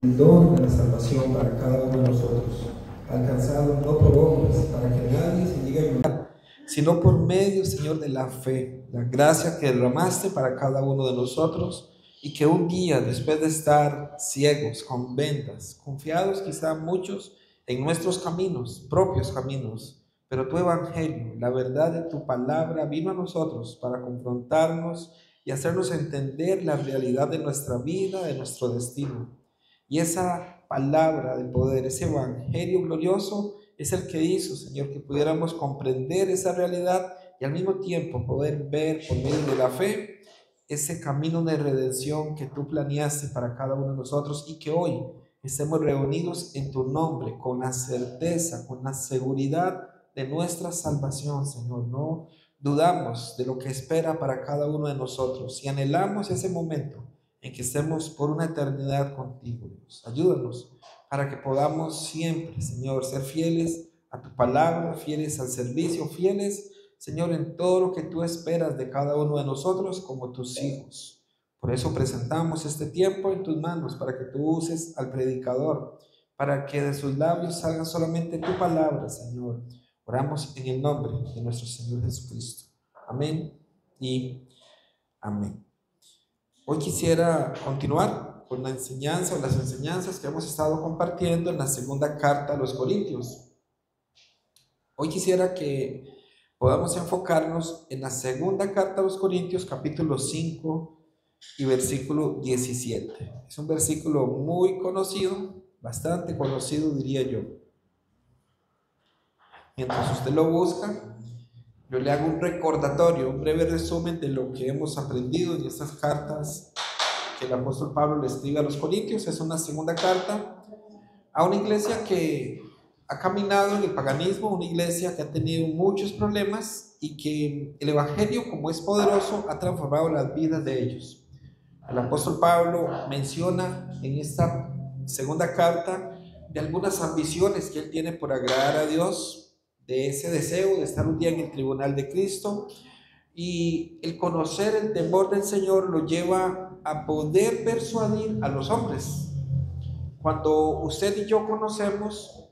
el don de la salvación para cada uno de nosotros, alcanzado no por obras, para que nadie se llegue a gloriar, sino por medio, Señor, de la fe, la gracia que derramaste para cada uno de nosotros, y que un día, después de estar ciegos, con vendas, confiados quizá muchos en nuestros caminos, propios caminos, pero tu evangelio, la verdad de tu palabra, vino a nosotros para confrontarnos y hacernos entender la realidad de nuestra vida, de nuestro destino. Y esa palabra de poder, ese evangelio glorioso, es el que hizo, Señor, que pudiéramos comprender esa realidad y al mismo tiempo poder ver por medio de la fe ese camino de redención que tú planeaste para cada uno de nosotros, y que hoy estemos reunidos en tu nombre con la certeza, con la seguridad de nuestra salvación, Señor. No dudamos de lo que espera para cada uno de nosotros y anhelamos ese momento en que estemos por una eternidad contigo, Dios. Ayúdanos para que podamos siempre, Señor, ser fieles a tu palabra, fieles al servicio, fieles, Señor, en todo lo que tú esperas de cada uno de nosotros como tus hijos. Por eso presentamos este tiempo en tus manos, para que tú uses al predicador, para que de sus labios salga solamente tu palabra, Señor. Oramos en el nombre de nuestro Señor Jesucristo. Amén y amén. Hoy quisiera continuar con la enseñanza o las enseñanzas que hemos estado compartiendo en la segunda carta a los Corintios. Hoy quisiera que podamos enfocarnos en la segunda carta a los Corintios, capítulo 5 y versículo 17. Es un versículo muy conocido, bastante conocido, diría yo. Mientras usted lo busca, yo le hago un recordatorio, un breve resumen de lo que hemos aprendido en estas cartas que el apóstol Pablo le escribe a los Corintios. Es una segunda carta a una iglesia que ha caminado en el paganismo, una iglesia que ha tenido muchos problemas y que el evangelio, como es poderoso, ha transformado las vidas de ellos. El apóstol Pablo menciona en esta segunda carta de algunas ambiciones que él tiene por agradar a Dios, de ese deseo de estar un día en el tribunal de Cristo, y el conocer el temor del Señor lo lleva a poder persuadir a los hombres. Cuando usted y yo conocemos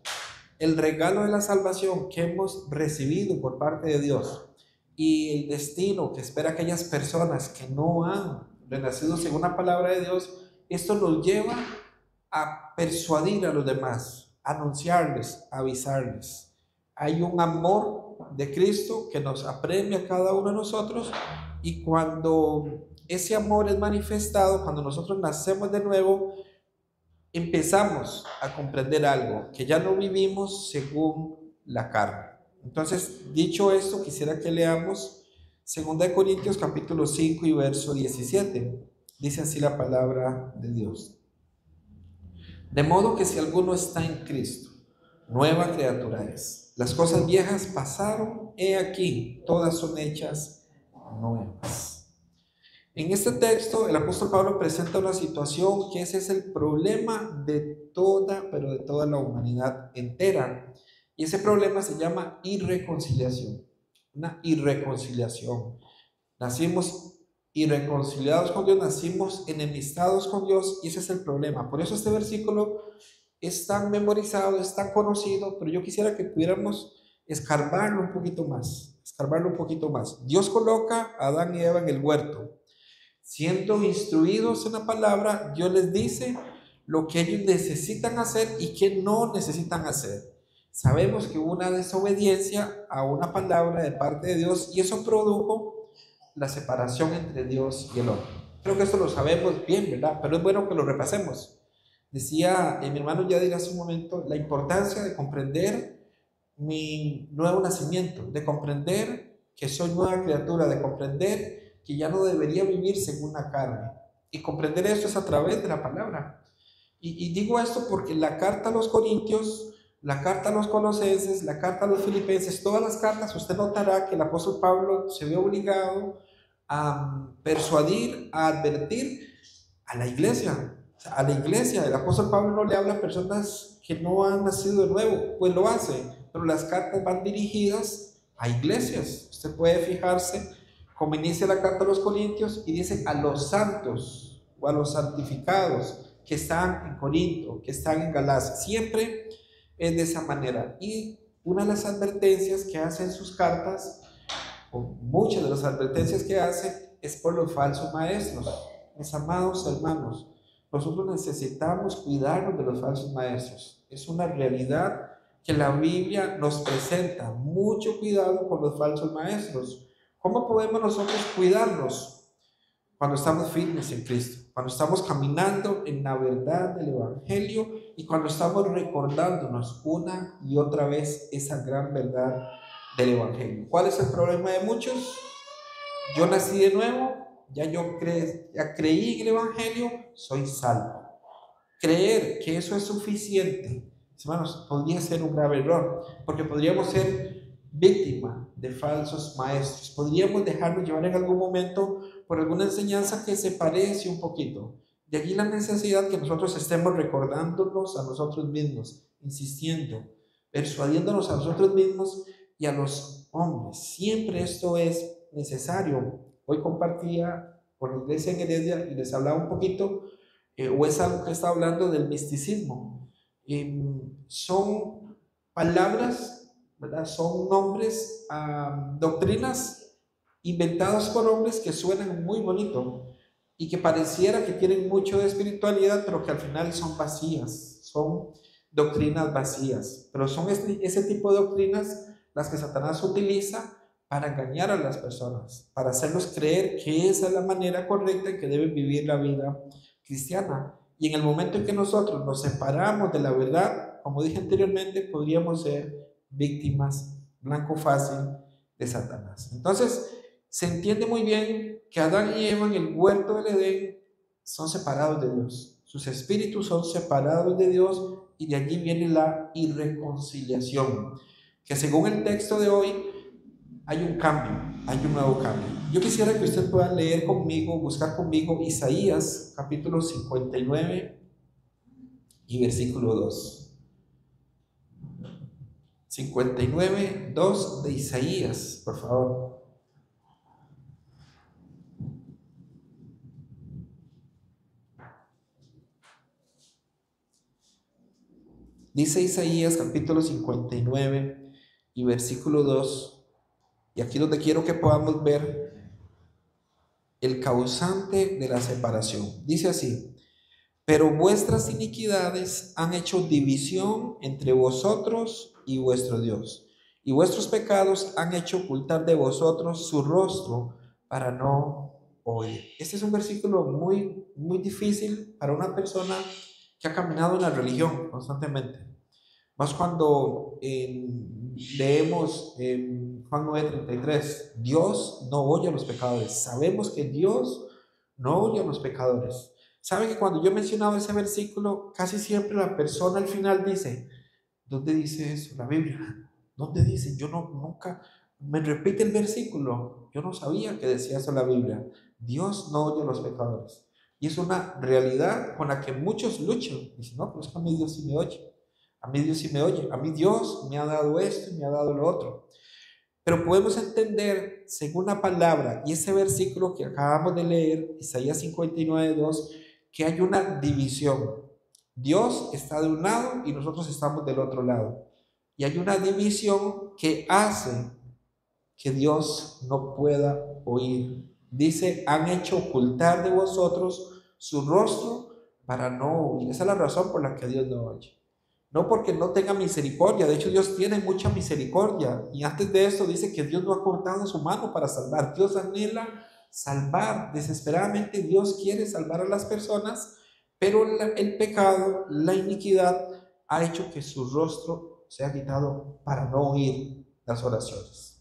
el regalo de la salvación que hemos recibido por parte de Dios y el destino que espera aquellas personas que no han renacido según la palabra de Dios, esto nos lleva a persuadir a los demás, a anunciarles, a avisarles. Hay un amor de Cristo que nos apremia a cada uno de nosotros, y cuando ese amor es manifestado, cuando nosotros nacemos de nuevo, empezamos a comprender algo, que ya no vivimos según la carne. Entonces, dicho esto, quisiera que leamos 2 Corintios capítulo 5 y verso 17. Dice así la palabra de Dios: de modo que si alguno está en Cristo, nueva criatura es. Las cosas viejas pasaron, he aquí, todas son hechas nuevas. En este texto, el apóstol Pablo presenta una situación que ese es el problema de toda, pero de toda la humanidad entera. Y ese problema se llama irreconciliación. Una irreconciliación. Nacimos irreconciliados con Dios, nacimos enemistados con Dios, y ese es el problema. Por eso este versículo es tan memorizado, es tan conocido, pero yo quisiera que pudiéramos escarbarlo un poquito más, Dios coloca a Adán y Eva en el huerto. Siendo instruidos en la palabra, Dios les dice lo que ellos necesitan hacer y que no necesitan hacer. Sabemos que hubo una desobediencia a una palabra de parte de Dios, y eso produjo la separación entre Dios y el hombre. Creo que esto lo sabemos bien, ¿verdad? Pero es bueno que lo repasemos. Decía mi hermano Yadir hace un momento la importancia de comprender mi nuevo nacimiento, de comprender que soy nueva criatura, de comprender que ya no debería vivir según la carne. Y comprender esto es a través de la palabra. Y digo esto porque la carta a los Corintios, la carta a los Colosenses, la carta a los Filipenses, todas las cartas, usted notará que el apóstol Pablo se ve obligado a persuadir, a advertir a la iglesia. A la iglesia, el apóstol Pablo no le habla a personas que no han nacido de nuevo, pues lo hace, pero las cartas van dirigidas a iglesias. Usted puede fijarse cómo inicia la carta a los Corintios y dice a los santos o a los santificados, que están en Corinto, que están en Galacia. Siempre es de esa manera. Y una de las advertencias que hace en sus cartas, o muchas de las advertencias que hace, es por los falsos maestros. Mis amados hermanos, nosotros necesitamos cuidarnos de los falsos maestros. Es una realidad que la Biblia nos presenta. Mucho cuidado con los falsos maestros. ¿Cómo podemos nosotros cuidarnos? Cuando estamos firmes en Cristo, cuando estamos caminando en la verdad del Evangelio y cuando estamos recordándonos una y otra vez esa gran verdad del Evangelio. ¿Cuál es el problema de muchos? Yo nací de nuevo, ya creí en el Evangelio, soy salvo. Creer que eso es suficiente, hermanos, podría ser un grave error, porque podríamos ser víctima de falsos maestros, podríamos dejarnos llevar en algún momento por alguna enseñanza que se parece un poquito. De allí la necesidad que nosotros estemos recordándonos a nosotros mismos, insistiendo, persuadiéndonos a nosotros mismos y a los hombres. Siempre esto es necesario. Hoy compartía con la iglesia en Heredia y les hablaba un poquito, o es algo que está hablando del misticismo. Son palabras, ¿verdad? Son nombres, doctrinas inventados por hombres que suenan muy bonito y que pareciera que tienen mucho de espiritualidad, pero que al final son vacías, son doctrinas vacías. Pero son ese tipo de doctrinas las que Satanás utiliza para engañar a las personas, para hacerlos creer que esa es la manera correcta en que deben vivir la vida cristiana. Y en el momento en que nosotros nos separamos de la verdad, como dije anteriormente, podríamos ser víctimas, blanco fácil de Satanás. Entonces, se entiende muy bien que Adán y Eva en el huerto del Edén son separados de Dios. Sus espíritus son separados de Dios y de allí viene la irreconciliación. Que según el texto de hoy, hay un cambio, hay un nuevo cambio. Yo quisiera que usted pueda leer conmigo, buscar conmigo Isaías capítulo 59 y versículo 2. 59, 2 de Isaías, por favor. Dice Isaías capítulo 59 y versículo 2. Y aquí es donde quiero que podamos ver el causante de la separación. Dice así: pero vuestras iniquidades han hecho división entre vosotros y vuestro Dios, y vuestros pecados han hecho ocultar de vosotros su rostro para no oír. Este es un versículo muy, muy difícil para una persona que ha caminado en la religión constantemente. Más cuando leemos Juan 9:33, Dios no oye a los pecadores. Sabemos que Dios no oye a los pecadores. ¿Sabe que cuando yo mencionaba ese versículo, casi siempre la persona al final dice, ¿dónde dice eso la Biblia? ¿Dónde dice? Yo nunca, me repite el versículo, yo no sabía que decía eso la Biblia. Dios no oye a los pecadores. Y es una realidad con la que muchos luchan. Dicen, no, pero es que a mí Dios sí me oye. A mí Dios sí me oye, a mí Dios me ha dado esto y me ha dado lo otro. Pero podemos entender, según la palabra y ese versículo que acabamos de leer, Isaías 59:2, que hay una división. Dios está de un lado y nosotros estamos del otro lado. Y hay una división que hace que Dios no pueda oír. Dice, han hecho ocultar de vosotros su rostro para no oír. Esa es la razón por la que Dios no oye. No porque no tenga misericordia, de hecho Dios tiene mucha misericordia. Y antes de esto dice que Dios no ha cortado su mano para salvar. Dios anhela salvar desesperadamente. Dios quiere salvar a las personas, pero el pecado, la iniquidad ha hecho que su rostro sea quitado para no oír las oraciones.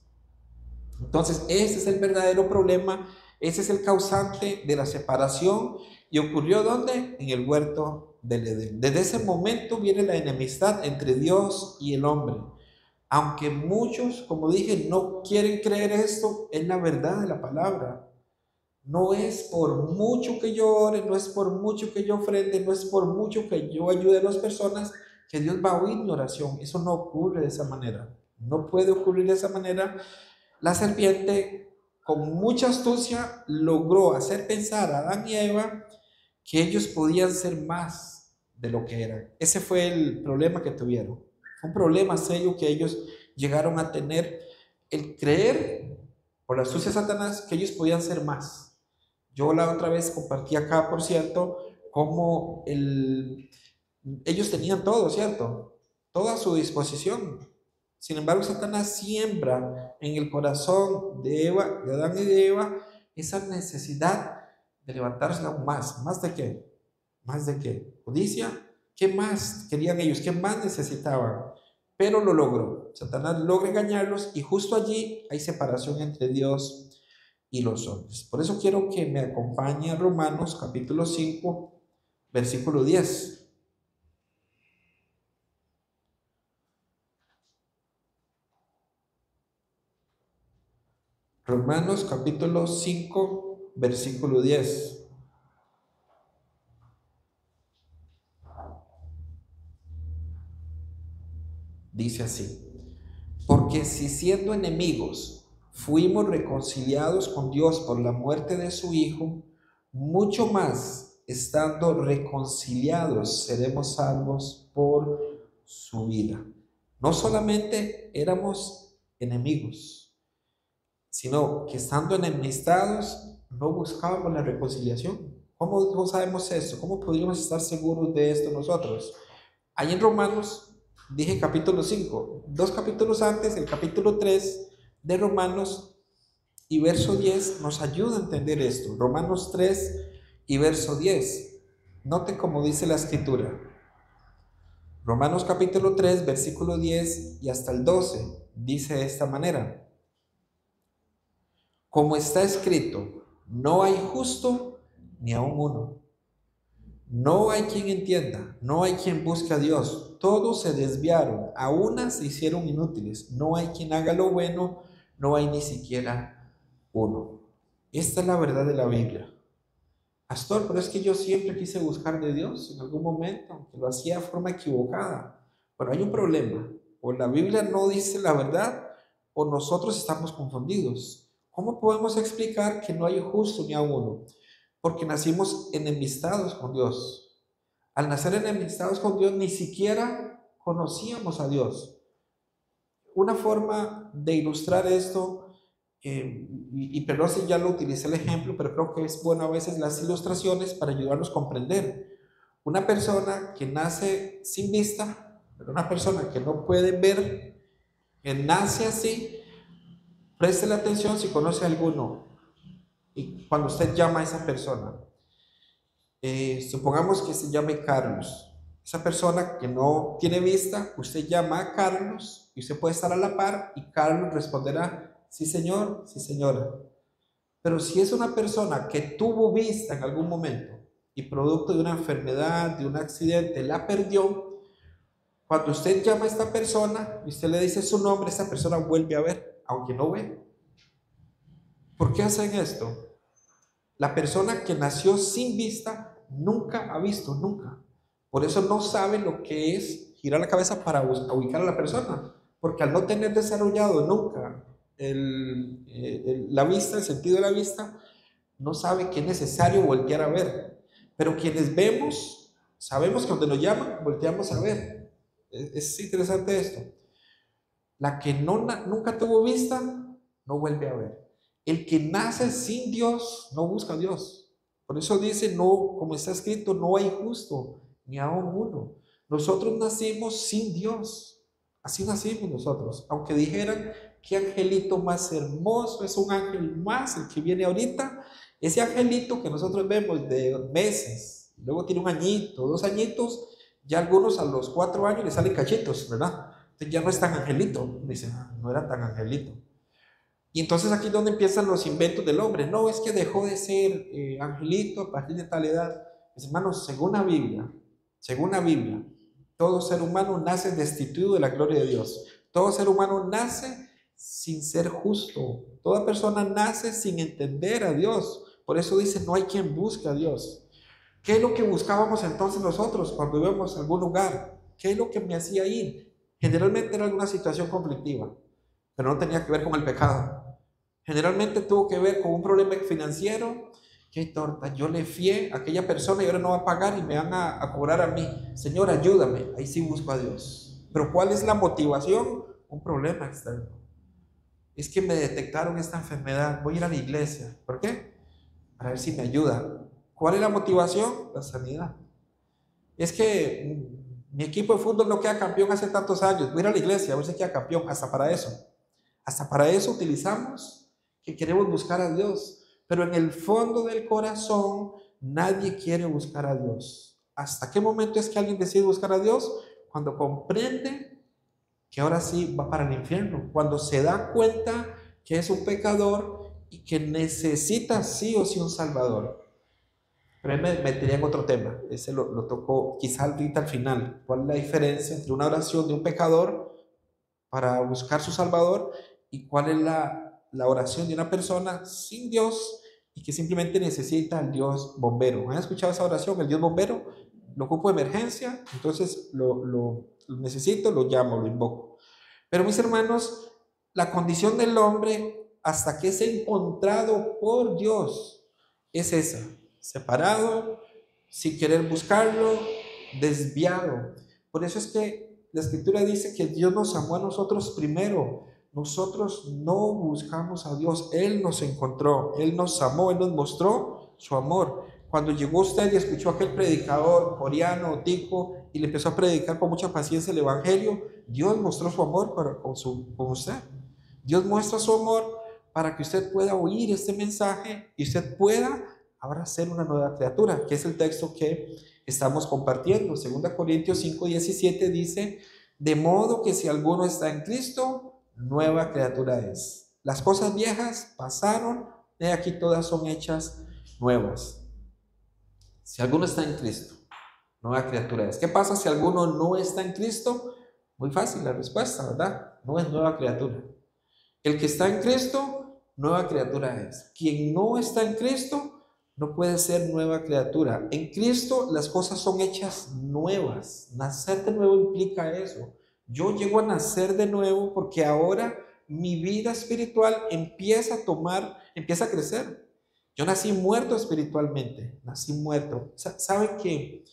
Entonces ese es el verdadero problema, ese es el causante de la separación. ¿Y ocurrió dónde? En el huerto del Edén. Desde ese momento viene la enemistad entre Dios y el hombre. Aunque muchos, como dije, no quieren creer esto, es la verdad de la palabra. No es por mucho que yo ore, no es por mucho que yo ofrende, no es por mucho que yo ayude a las personas, que Dios va a oír mi oración. Eso no ocurre de esa manera. No puede ocurrir de esa manera. La serpiente, con mucha astucia, logró hacer pensar a Adán y Eva que ellos podían ser más de lo que eran. Ese fue el problema que tuvieron. Fue un problema serio que ellos llegaron a tener, el creer, por la astucia de Satanás, que ellos podían ser más. Yo la otra vez compartí acá, por cierto, cómo ellos tenían todo, ¿cierto? Todo a su disposición. Sin embargo, Satanás siembra en el corazón de Eva, de Adán y de Eva, esa necesidad de levantarse aún más. ¿Más de qué? ¿Más de qué? ¿Codicia? ¿Qué más querían ellos? ¿Qué más necesitaban? Pero lo logró. Satanás logra engañarlos y justo allí hay separación entre Dios y los hombres. Por eso quiero que me acompañe a Romanos capítulo 5, versículo 10. Romanos capítulo 5, versículo 10. Dice así: porque si siendo enemigos fuimos reconciliados con Dios por la muerte de su Hijo, mucho más, estando reconciliados, seremos salvos por su vida. No solamente éramos enemigos, sino que estando enemistados no buscábamos la reconciliación. ¿Cómo sabemos esto? ¿Cómo podríamos estar seguros de esto nosotros? Ahí en Romanos, dije capítulo 5, 2 capítulos antes, el capítulo 3 de Romanos y verso 10 nos ayuda a entender esto. Romanos 3 y verso 10. Note cómo dice la escritura. Romanos capítulo 3, versículo 10 y hasta el 12 dice de esta manera: como está escrito, no hay justo ni aun uno. No hay quien entienda, no hay quien busque a Dios. Todos se desviaron, a unas se hicieron inútiles. No hay quien haga lo bueno, no hay ni siquiera uno. Esta es la verdad de la Biblia. Pastor, pero es que yo siempre quise buscar de Dios en algún momento, aunque lo hacía de forma equivocada. Pero hay un problema. O la Biblia no dice la verdad, o nosotros estamos confundidos. ¿Cómo podemos explicar que no hay justo ni a uno? Porque nacimos enemistados con Dios. Al nacer enemistados con Dios, ni siquiera conocíamos a Dios. Una forma de ilustrar esto, perdón si ya lo utilicé el ejemplo, pero creo que es bueno a veces las ilustraciones para ayudarnos a comprender. Una persona que nace sin vista, pero una persona que no puede ver, que nace así, preste la atención si conoce a alguno. Y cuando usted llama a esa persona, supongamos que se llame Carlos. Esa persona que no tiene vista, usted llama a Carlos y usted puede estar a la par y Carlos responderá: sí señor, sí señora. Pero si es una persona que tuvo vista en algún momento y producto de una enfermedad, de un accidente, la perdió, cuando usted llama a esta persona y usted le dice su nombre, esta persona vuelve a ver, aunque no ve. ¿Por qué hacen esto? La persona que nació sin vista nunca ha visto, nunca. Por eso no sabe lo que es girar la cabeza para ubicar a la persona, porque al no tener desarrollado nunca la vista, el sentido de la vista, no sabe que es necesario voltear a ver. Pero quienes vemos, sabemos que cuando nos llaman, volteamos a ver. Es interesante esto. La que nunca tuvo vista, no vuelve a ver. El que nace sin Dios, no busca a Dios. Por eso dice, no, como está escrito, no hay justo, ni aun uno. Nosotros nacimos sin Dios. Así nacimos nosotros. Aunque dijeran, qué angelito más hermoso, es un ángel más el que viene ahorita. Ese angelito que nosotros vemos de meses, luego tiene un añito, 2 añitos, ya algunos a los 4 años le salen cachitos, ¿verdad? Entonces ya no es tan angelito. Dicen, no era tan angelito. Y entonces aquí es donde empiezan los inventos del hombre. No, es que dejó de ser angelito a partir de tal edad. Mis hermanos, según la Biblia, todo ser humano nace destituido de la gloria de Dios. Todo ser humano nace sin ser justo. Toda persona nace sin entender a Dios. Por eso dice, no hay quien busque a Dios. ¿Qué es lo que buscábamos entonces nosotros cuando íbamos a algún lugar? ¿Qué es lo que me hacía ir? Generalmente era alguna situación conflictiva, pero no tenía que ver con el pecado. Generalmente tuvo que ver con un problema financiero qué torta, yo le fié a aquella persona y ahora no va a pagar y me van a cobrar a mí. Señor, ayúdame. Ahí sí busco a Dios. Pero ¿cuál es la motivación? Un problema externo. Es que me detectaron esta enfermedad, voy a ir a la iglesia. ¿Por qué? Para ver si me ayuda. ¿Cuál es la motivación? La sanidad. Es que mi equipo de fútbol no queda campeón hace tantos años, voy a ir a la iglesia a ver si queda campeón. Hasta para eso utilizamos que queremos buscar a Dios. Pero en el fondo del corazón nadie quiere buscar a Dios. ¿Hasta qué momento es que alguien decide buscar a Dios? Cuando comprende que ahora sí va para el infierno, cuando se da cuenta que es un pecador y que necesita sí o sí un salvador. Pero él me metería en otro tema, ese lo tocó quizá ahorita al final. ¿Cuál es la diferencia entre una oración de un pecador para buscar su salvador y cuál es la oración de una persona sin Dios y que simplemente necesita al Dios bombero? ¿Han escuchado esa oración? El Dios bombero, lo ocupo de emergencia, entonces lo necesito, lo llamo, lo invoco. Pero mis hermanos, la condición del hombre hasta que es encontrado por Dios es esa: separado, sin querer buscarlo, desviado. Por eso es que la Escritura dice que Dios nos amó a nosotros primero. Nosotros no buscamos a Dios, Él nos encontró, Él nos amó, Él nos mostró su amor. Cuando llegó usted y escuchó a aquel predicador coreano, tico, y le empezó a predicar con mucha paciencia el Evangelio, Dios mostró su amor con usted. Dios muestra su amor para que usted pueda oír este mensaje y usted pueda ahora ser una nueva criatura, que es el texto que estamos compartiendo. 2 Corintios 5:17 dice: de modo que si alguno está en Cristo, nueva criatura es. Las cosas viejas pasaron, de aquí todas son hechas nuevas. Si alguno está en Cristo, nueva criatura es. ¿Qué pasa si alguno no está en Cristo? Muy fácil la respuesta, ¿verdad? No es nueva criatura. El que está en Cristo, nueva criatura es. Quien no está en Cristo, no puede ser nueva criatura. En Cristo las cosas son hechas nuevas. Nacer de nuevo implica eso. Yo llego a nacer de nuevo porque ahora mi vida espiritual empieza a crecer. Yo nací muerto espiritualmente, nací muerto. ¿Saben qué?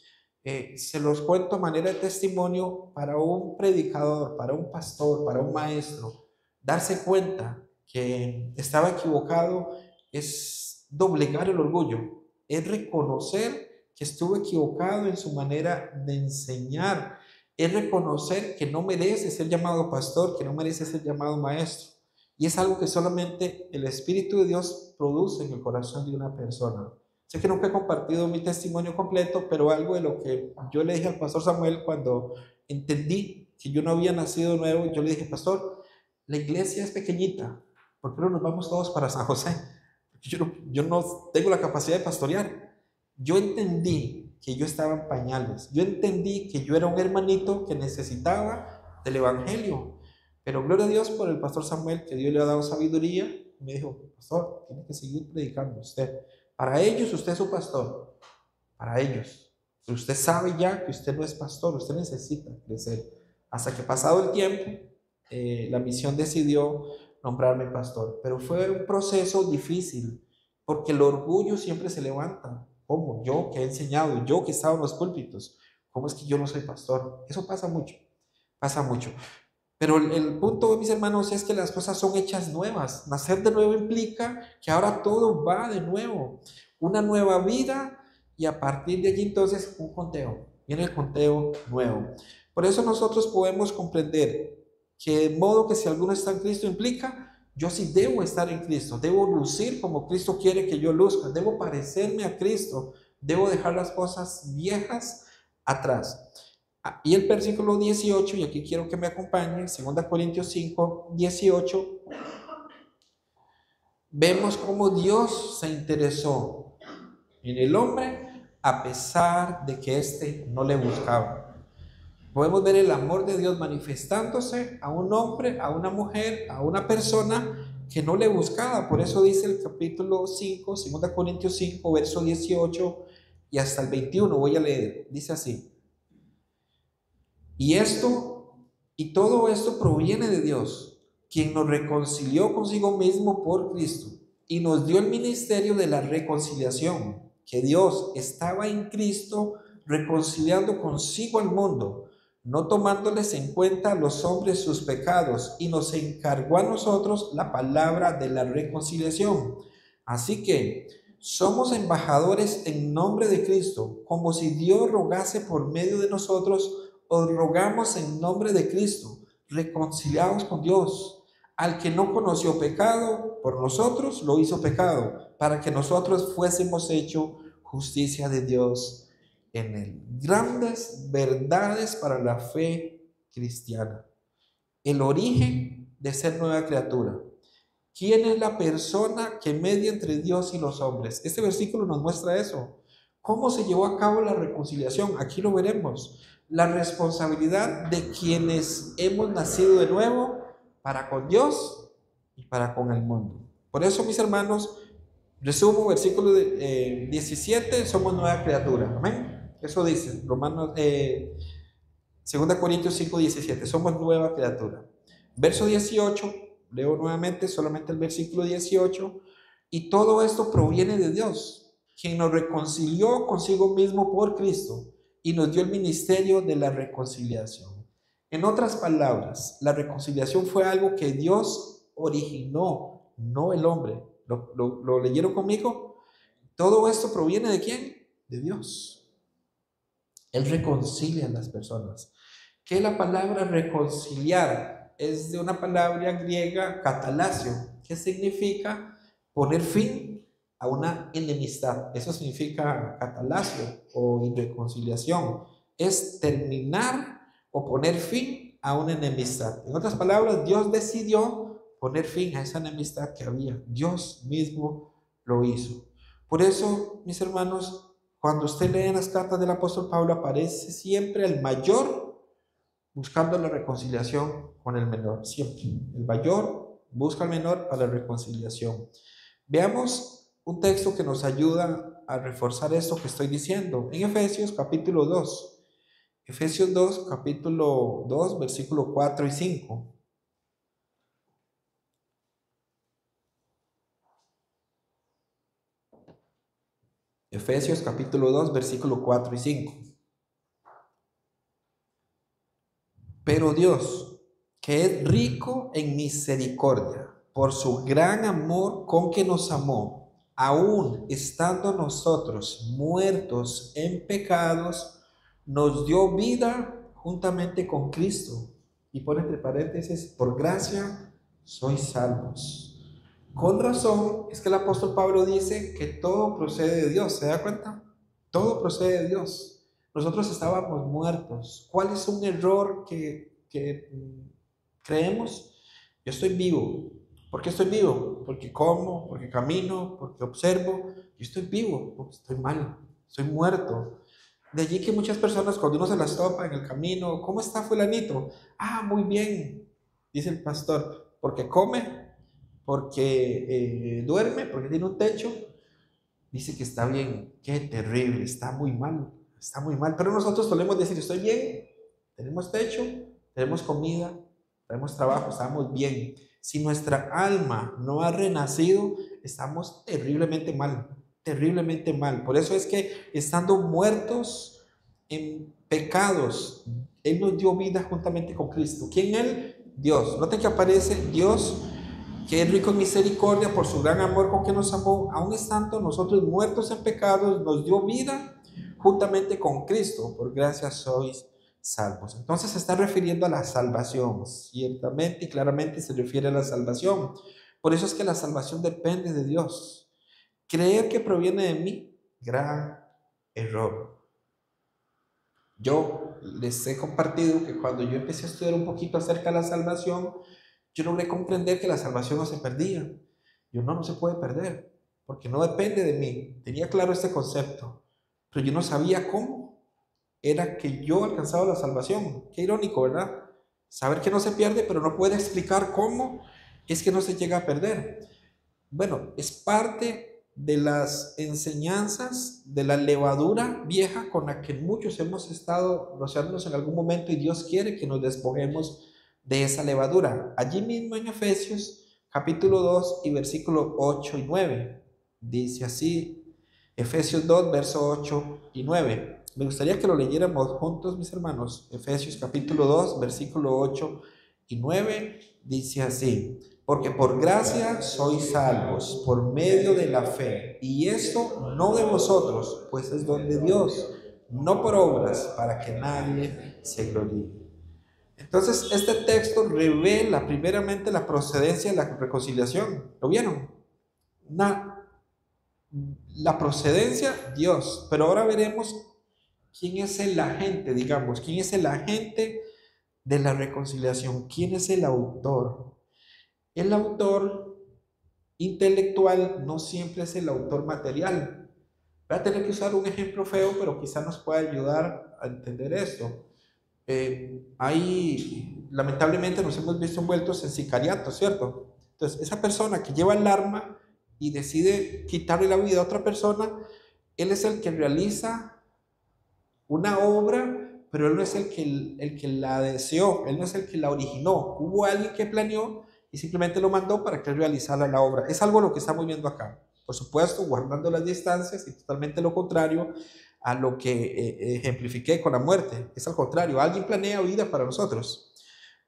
Se los cuento a manera de testimonio para un predicador, para un pastor, para un maestro. Darse cuenta que estaba equivocado es doblegar el orgullo, es reconocer que estuvo equivocado en su manera de enseñar, es reconocer que no merece ser llamado pastor, que no merece ser llamado maestro. Y es algo que solamente el Espíritu de Dios produce en el corazón de una persona. Sé que nunca he compartido mi testimonio completo, pero algo de lo que yo le dije al pastor Samuel cuando entendí que yo no había nacido de nuevo, yo le dije: pastor, la iglesia es pequeñita, ¿por qué no nos vamos todos para San José? Yo no tengo la capacidad de pastorear. Yo entendí que yo estaba en pañales, yo entendí que yo era un hermanito que necesitaba del Evangelio. Pero gloria a Dios por el pastor Samuel, que Dios le ha dado sabiduría. Me dijo: pastor, tiene que seguir predicando usted. Para ellos usted es su pastor, para ellos. Pero usted sabe ya que usted no es pastor, usted necesita crecer. Hasta que pasado el tiempo, la misión decidió nombrarme pastor. Pero fue un proceso difícil, porque el orgullo siempre se levanta. ¿Cómo? Yo que he enseñado, yo que he estado en los púlpitos, ¿cómo es que yo no soy pastor? Eso pasa mucho, pasa mucho. Pero el punto, mis hermanos, es que las cosas son hechas nuevas. Nacer de nuevo implica que ahora todo va de nuevo. Una nueva vida, y a partir de allí entonces un conteo. Viene el conteo nuevo. Por eso nosotros podemos comprender que de modo que si alguno está en Cristo implica: yo sí debo estar en Cristo, debo lucir como Cristo quiere que yo luzca, debo parecerme a Cristo, debo dejar las cosas viejas atrás. Y el versículo 18, y aquí quiero que me acompañen, 2 Corintios 5:18, vemos cómo Dios se interesó en el hombre a pesar de que éste no le buscaba. Podemos ver el amor de Dios manifestándose a un hombre, a una mujer, a una persona que no le buscaba. Por eso dice el capítulo 5, 2 Corintios 5, verso 18 y hasta el 21, voy a leer, dice así: y todo esto proviene de Dios, quien nos reconcilió consigo mismo por Cristo y nos dio el ministerio de la reconciliación, que Dios estaba en Cristo reconciliando consigo al mundo, no tomándoles en cuenta a los hombres sus pecados, y nos encargó a nosotros la palabra de la reconciliación. Así que somos embajadores en nombre de Cristo, como si Dios rogase por medio de nosotros. Os rogamos en nombre de Cristo, reconciliados con Dios. Al que no conoció pecado, por nosotros lo hizo pecado, para que nosotros fuésemos hecho justicia de Dios en él. Grandes verdades para la fe cristiana. El origen de ser nueva criatura. ¿Quién es la persona que media entre Dios y los hombres? Este versículo nos muestra eso. ¿Cómo se llevó a cabo la reconciliación? Aquí lo veremos. La responsabilidad de quienes hemos nacido de nuevo para con Dios y para con el mundo. Por eso, mis hermanos, resumo versículo 17, somos nueva criatura. Amén. Eso dice Romanos, 2 Corintios 5, 17, somos nueva criatura. Verso 18, leo nuevamente solamente el versículo 18, y todo esto proviene de Dios, quien nos reconcilió consigo mismo por Cristo y nos dio el ministerio de la reconciliación. En otras palabras, la reconciliación fue algo que Dios originó, no el hombre. ¿Lo leyeron conmigo? Todo esto proviene ¿de quién? De Dios. Él reconcilia a las personas. ¿Qué es la palabra reconciliar? Es de una palabra griega, catalasio, que significa poner fin a una enemistad. Eso significa catalasio o irreconciliación. Es terminar o poner fin a una enemistad. En otras palabras, Dios decidió poner fin a esa enemistad que había. Dios mismo lo hizo. Por eso, mis hermanos, cuando usted lee en las cartas del apóstol Pablo, aparece siempre el mayor buscando la reconciliación con el menor. Siempre. El mayor busca al menor para la reconciliación. Veamos un texto que nos ayuda a reforzar esto que estoy diciendo. En Efesios capítulo 2. Efesios 2, capítulo 2, versículo 4 y 5. Efesios capítulo 2, versículo 4 y 5. Pero Dios, que es rico en misericordia, por su gran amor con que nos amó, aun estando nosotros muertos en pecados, nos dio vida juntamente con Cristo. Y pone entre paréntesis, por gracia sois salvos. Con razón es que el apóstol Pablo dice que todo procede de Dios. ¿Se da cuenta? Todo procede de Dios. Nosotros estábamos muertos. ¿Cuál es un error que creemos? Yo estoy vivo. ¿Por qué estoy vivo? Porque como, porque camino, porque observo. Yo estoy vivo, porque estoy mal, estoy muerto. De allí que muchas personas, cuando uno se las topa en el camino, ¿cómo está fulanito? Ah, muy bien, dice el pastor, porque come, porque duerme, porque tiene un techo. Dice que está bien. Qué terrible, está muy mal, pero nosotros solemos decir, estoy bien, tenemos techo, tenemos comida, tenemos trabajo, estamos bien. Si nuestra alma no ha renacido, estamos terriblemente mal, terriblemente mal. Por eso es que estando muertos en pecados, Él nos dio vida juntamente con Cristo. ¿Quién Él? Dios. Noten que aparece Dios, que es rico en misericordia por su gran amor con que nos amó, aun estando nosotros muertos en pecados, nos dio vida juntamente con Cristo. Por gracia sois salvos. Entonces se está refiriendo a la salvación, ciertamente y claramente se refiere a la salvación. Por eso es que la salvación depende de Dios. Creer que proviene de mí, gran error. Yo les he compartido que cuando yo empecé a estudiar un poquito acerca de la salvación, yo logré comprender que la salvación no se perdía. No se puede perder, porque no depende de mí. Tenía claro este concepto, pero yo no sabía cómo era que yo alcanzaba la salvación. Qué irónico, ¿verdad? Saber que no se pierde, pero no puede explicar cómo es que no se llega a perder. Bueno, es parte de las enseñanzas de la levadura vieja con la que muchos hemos estado rociándonos en algún momento, y Dios quiere que nos despojemos de esa levadura. Allí mismo en Efesios capítulo 2 y versículo 8 y 9. Dice así, Efesios 2, verso 8 y 9. Me gustaría que lo leyéramos juntos, mis hermanos. Efesios capítulo 2, versículo 8 y 9. Dice así, porque por gracia sois salvos por medio de la fe, y esto no de vosotros, pues es don de Dios, no por obras, para que nadie se gloríe. Entonces, este texto revela primeramente la procedencia de la reconciliación. ¿Lo vieron? La procedencia, Dios. Pero ahora veremos quién es el agente, digamos, quién es el agente de la reconciliación, quién es el autor. El autor intelectual no siempre es el autor material. Voy a tener que usar un ejemplo feo, pero quizá nos pueda ayudar a entender esto. Lamentablemente nos hemos visto envueltos en sicariato, ¿cierto? Entonces, esa persona que lleva el arma y decide quitarle la vida a otra persona, él es el que realiza una obra, pero él no es el que la deseó, él no es el que la originó. Hubo alguien que planeó y simplemente lo mandó para que él realizara la obra. Es algo lo que estamos viendo acá. Por supuesto, guardando las distancias y totalmente lo contrario a lo que ejemplifiqué con la muerte. Es al contrario, alguien planea vida para nosotros.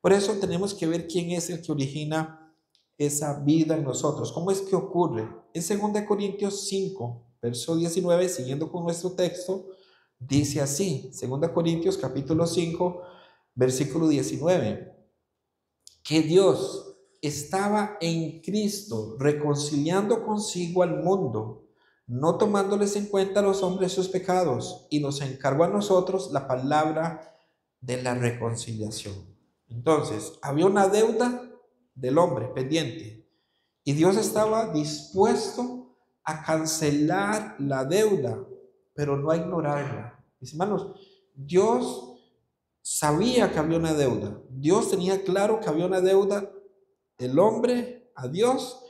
Por eso tenemos que ver quién es el que origina esa vida en nosotros. ¿Cómo es que ocurre? En 2 Corintios 5, verso 19, siguiendo con nuestro texto, dice así, 2 Corintios capítulo 5, versículo 19, que Dios estaba en Cristo reconciliando consigo al mundo, no tomándoles en cuenta a los hombres sus pecados, y nos encargó a nosotros la palabra de la reconciliación. Entonces, había una deuda del hombre pendiente, y Dios estaba dispuesto a cancelar la deuda, pero no a ignorarla. Mis hermanos, Dios sabía que había una deuda. Dios tenía claro que había una deuda del hombre a Dios,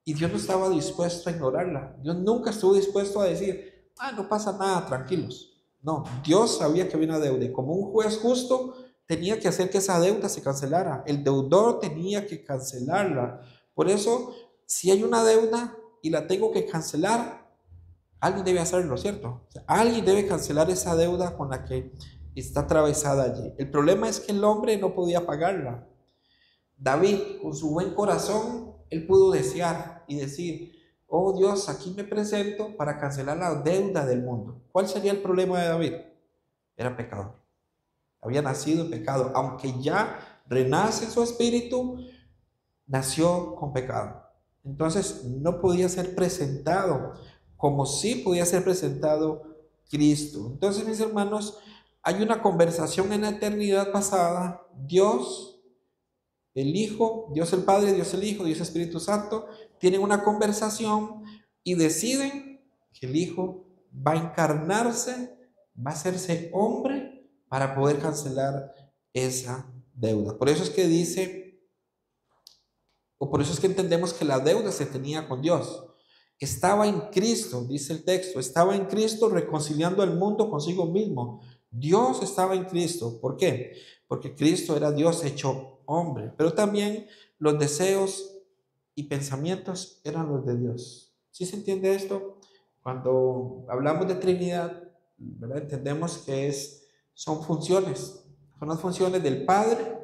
y Dios no estaba dispuesto a ignorarla. Dios nunca estuvo dispuesto a decir, no pasa nada, tranquilos. No, Dios sabía que había una deuda, y como un juez justo tenía que hacer que esa deuda se cancelara. El deudor tenía que cancelarla. Por eso, si hay una deuda y la tengo que cancelar, alguien debe hacerlo, ¿cierto? O sea, alguien debe cancelar esa deuda con la que está atravesada allí. El problema es que el hombre no podía pagarla. David, con su buen corazón, él pudo desear y decir, oh Dios, aquí me presento para cancelar la deuda del mundo. ¿Cuál sería el problema de David? Era pecador. Había nacido en pecado. Aunque ya renace su espíritu, nació con pecado. Entonces no podía ser presentado como sí podía ser presentado Cristo. Entonces, mis hermanos, hay una conversación en la eternidad pasada. Dios, el Hijo, Dios el Padre, Dios el Hijo, Dios el Espíritu Santo, tienen una conversación y deciden que el Hijo va a encarnarse, va a hacerse hombre para poder cancelar esa deuda. Por eso es que dice, o por eso es que entendemos que la deuda se tenía con Dios. Estaba en Cristo, dice el texto, estaba en Cristo reconciliando al mundo consigo mismo. Dios estaba en Cristo. ¿Por qué? Porque Cristo era Dios hecho hombre, pero también los deseos y pensamientos eran los de Dios. ¿Sí se entiende esto? Cuando hablamos de Trinidad, ¿verdad? Entendemos que son funciones, son las funciones del Padre,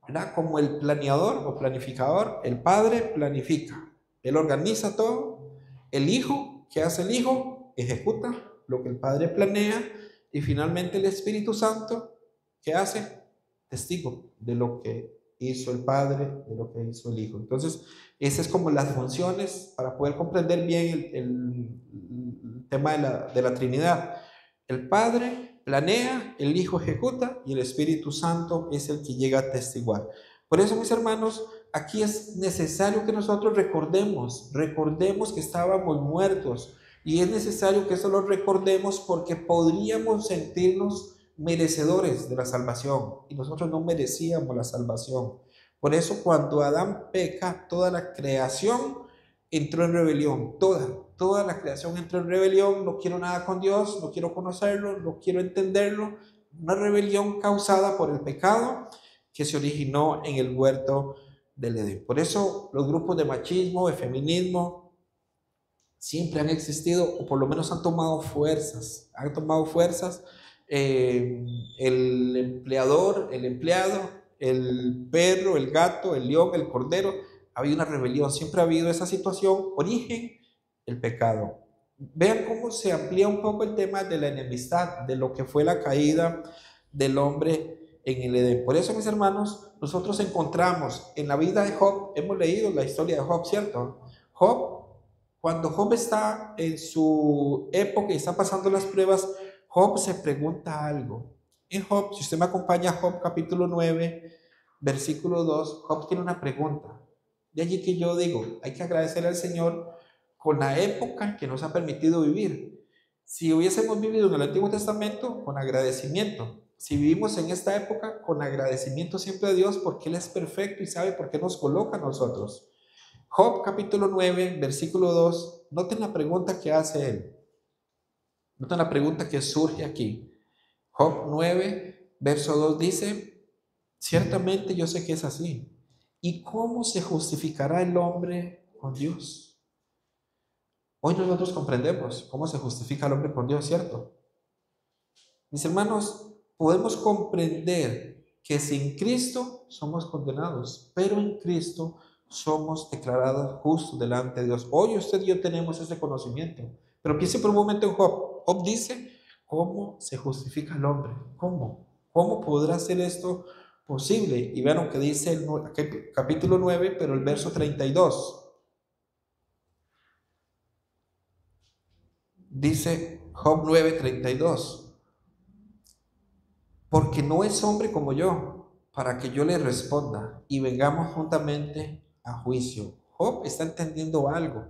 ¿verdad? Como el planeador o planificador. El Padre planifica, Él organiza todo. El Hijo, ¿qué hace el Hijo? Ejecuta lo que el Padre planea. Y finalmente el Espíritu Santo, ¿qué hace? Testigo de lo que hizo el Padre, de lo que hizo el Hijo. Entonces, esas es como las funciones para poder comprender bien el tema de la Trinidad. El Padre planea, el Hijo ejecuta y el Espíritu Santo es el que llega a testiguar. Por eso, mis hermanos, aquí es necesario que nosotros recordemos que estábamos muertos, y es necesario que eso lo recordemos porque podríamos sentirnos merecedores de la salvación y nosotros no merecíamos la salvación. Por eso cuando Adán peca, toda la creación entró en rebelión, toda la creación entró en rebelión. No quiero nada con Dios, no quiero conocerlo, no quiero entenderlo. Una rebelión causada por el pecado que se originó en el huerto del Edén. Por eso los grupos de machismo, de feminismo, siempre han existido, o por lo menos han tomado fuerzas. El empleador, el empleado, el perro, el gato, el león, el cordero. Ha habido una rebelión, siempre ha habido esa situación, origen, el pecado. Vean cómo se amplía un poco el tema de la enemistad, de lo que fue la caída del hombre en el Edén. Por eso, mis hermanos, nosotros encontramos en la vida de Job, hemos leído la historia de Job, ¿cierto? Cuando Job está en su época y está pasando las pruebas, Job se pregunta algo. En Job, si usted me acompaña a Job capítulo 9, versículo 2, Job tiene una pregunta. De allí que yo digo, hay que agradecer al Señor con la época que nos ha permitido vivir. Si hubiésemos vivido en el Antiguo Testamento, con agradecimiento. Si vivimos en esta época, con agradecimiento siempre a Dios, porque Él es perfecto y sabe por qué nos coloca a nosotros. Job capítulo 9, versículo 2, noten la pregunta que hace él. Noten la pregunta que surge aquí. Job 9, verso 2 dice, ciertamente yo sé que es así. ¿Y cómo se justificará el hombre con Dios? Hoy nosotros comprendemos cómo se justifica el hombre con Dios, ¿cierto? Mis hermanos, podemos comprender que sin Cristo somos condenados, pero en Cristo somos declarados justos delante de Dios. Hoy usted y yo tenemos ese conocimiento, pero piense por un momento en Job. Job dice, ¿cómo se justifica el hombre? ¿Cómo? ¿Cómo podrá ser esto posible? Y vean lo que dice el capítulo 9, pero el verso 32. Dice Job 9:32, porque no es hombre como yo, para que yo le responda y vengamos juntamente a juicio. Job está entendiendo algo.